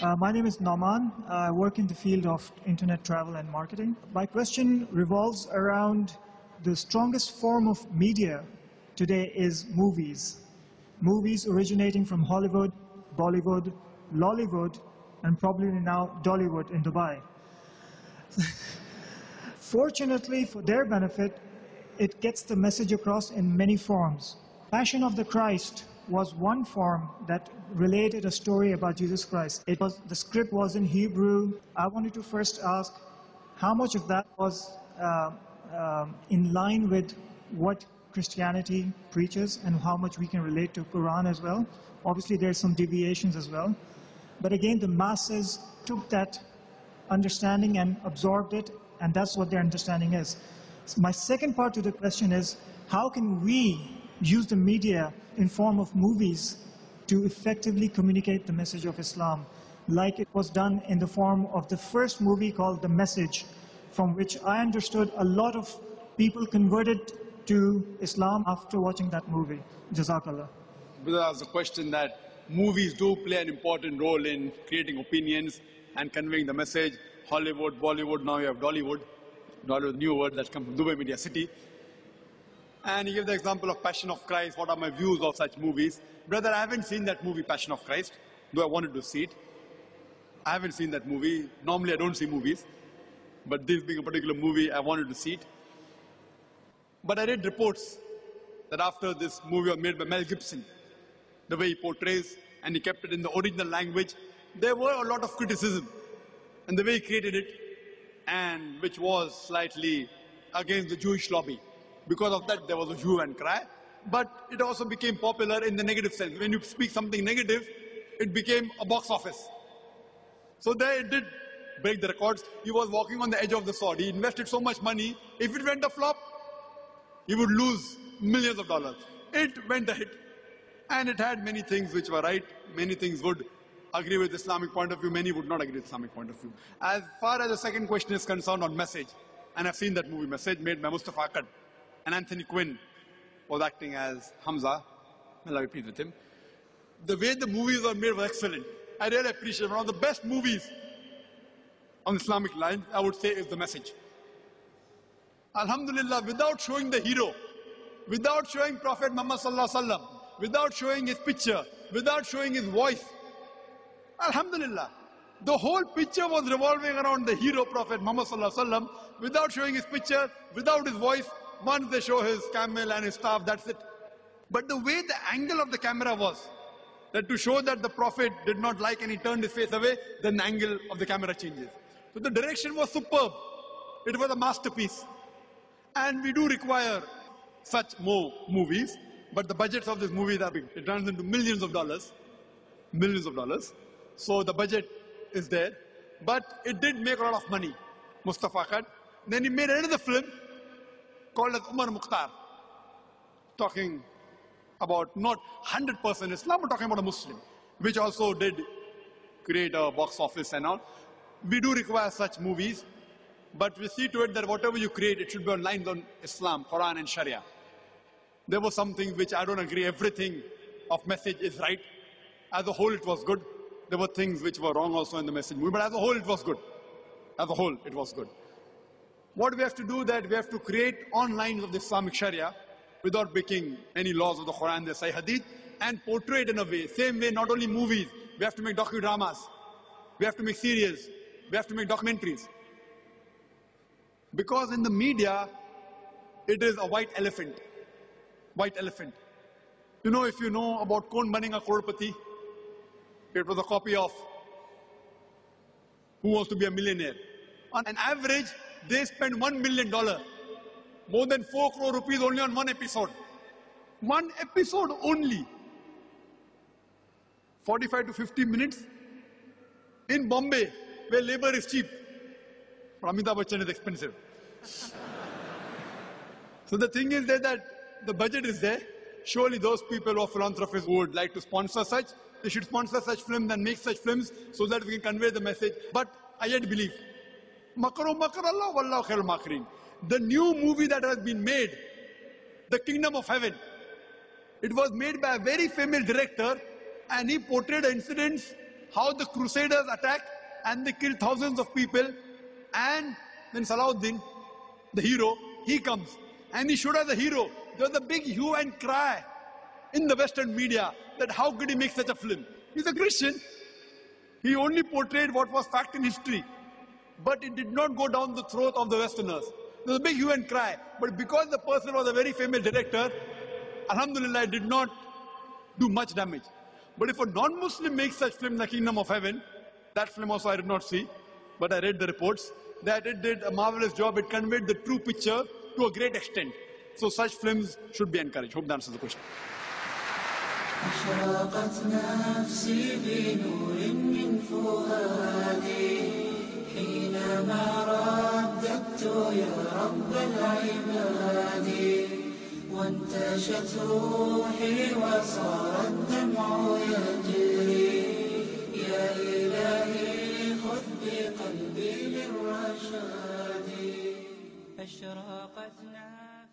My name is Nauman. I work in the field of internet travel and marketing. My question revolves around the strongest form of media today is movies. Movies originating from Hollywood, Bollywood, Lollywood, and probably now Dollywood in Dubai. Fortunately, for their benefit, it gets the message across in many forms. Passion of the Christ was one form that related a story about Jesus Christ. The script was in Hebrew. I wanted to first ask how much of that was in line with what Christianity preaches and how much we can relate to Quran as well. Obviously, there's some deviations as well. But again, the masses took that understanding and absorbed it, and that's what their understanding is. So my second part to the question is, how can we use the media in form of movies to effectively communicate the message of Islam, like it was done in the form of the first movie called The Message, from which I understood a lot of people converted to Islam after watching that movie. Jazakallah. Brother asked the question that movies do play an important role in creating opinions and conveying the message. Hollywood, Bollywood, now you have Dollywood. Dollywood, new word that's come from Dubai Media City. And he gave the example of Passion of Christ. What are my views of such movies? Brother, I haven't seen that movie, Passion of Christ, though I wanted to see it. I haven't seen that movie. Normally I don't see movies. But this being a particular movie, I wanted to see it. But I read reports that after this movie was made by Mel Gibson, the way he portrays, and he kept it in the original language, there were a lot of criticism in the way he created it, and which was slightly against the Jewish lobby. Because of that, there was a hue and cry. But it also became popular in the negative sense. When you speak something negative, it became a box office. So there it did break the records. He was walking on the edge of the sword. He invested so much money. If it went a flop, he would lose millions of dollars. It went a hit. And it had many things which were right. Many things would agree with Islamic point of view. Many would not agree with Islamic point of view. As far as the second question is concerned on Message, and I've seen that movie, Message, made by Mustafa Akkad, and Anthony Quinn was acting as Hamza. May Allah be pleased with him. The way the movies were made was excellent. I really appreciate it. One of the best movies on Islamic lines, I would say, is The Message. Alhamdulillah, without showing the hero, without showing Prophet Muhammad Sallallahu Alaihi Wasallam, without showing his picture, without showing his voice, Alhamdulillah, the whole picture was revolving around the hero Prophet Muhammad Sallallahu Alaihi Wasallam, without showing his picture, without his voice. Once they show his camel and his staff, that's it. But the way the angle of the camera was, that to show that the Prophet did not like and he turned his face away, then the angle of the camera changes. So the direction was superb. It was a masterpiece. And we do require such more movies, but the budgets of these movies are big. It runs into millions of dollars. Millions of dollars. So the budget is there. But it did make a lot of money, Mustafa Akkad. Then he made another film called as Omer Mukhtar, talking about not 100% Islam, but talking about a Muslim, which also did create a box office and all. We do require such movies, but we see to it that whatever you create, it should be on lines on Islam, Quran and Sharia. There were some things which I don't agree. Everything of Message is right. As a whole, it was good. There were things which were wrong also in the Message movie, but as a whole, it was good. As a whole, it was good. What we have to do that we have to create on lines of the Islamic Sharia without breaking any laws of the Quran, the Sahih Hadith, and portray it in a way. Same way, not only movies, we have to make docudramas, we have to make serials, we have to make documentaries. Because in the media, it is a white elephant. White elephant. You know, if you know about Kaun Banega Crorepati, it was a copy of Who Wants to Be a Millionaire. On an average, they spend $1 million, more than 4 crore rupees only on one episode. One episode only. 45 to 50 minutes. In Bombay, where labor is cheap, but Amitabh Bachchan is expensive. So the thing is that the budget is there. Surely those people who are philanthropists who would like to sponsor such, they should sponsor such films and make such films so that we can convey the message. But I yet believe, Makaru makar Allah wallahu khairul makirin. The new movie that has been made, The Kingdome of Heaven, it was made by a very famous director, and he portrayed incidents how the Crusaders attack and they kill thousands of people. And then Salahuddin, the hero, he comes and he showed as a hero. There was a big hue and cry in the Western media that how could he make such a film? He's a Christian. He only portrayed what was fact in history. But it did not go down the throat of the Westerners. There was a big hue and cry. But because the person was a very famous director, Alhamdulillah, it did not do much damage. But if a non-Muslim makes such film, The Kingdom of Heaven, that film also I did not see, but I read the reports, that it did a marvelous job. It conveyed the true picture to a great extent. So such films should be encouraged. Hope that answers the question. أشرقت نفسي بنور من فؤادي حينما رددت يا رب العباد وانتشت روحي وصار الدمع يجري يا إلهي خذ بقلبي للرشاد أشرقت نفسي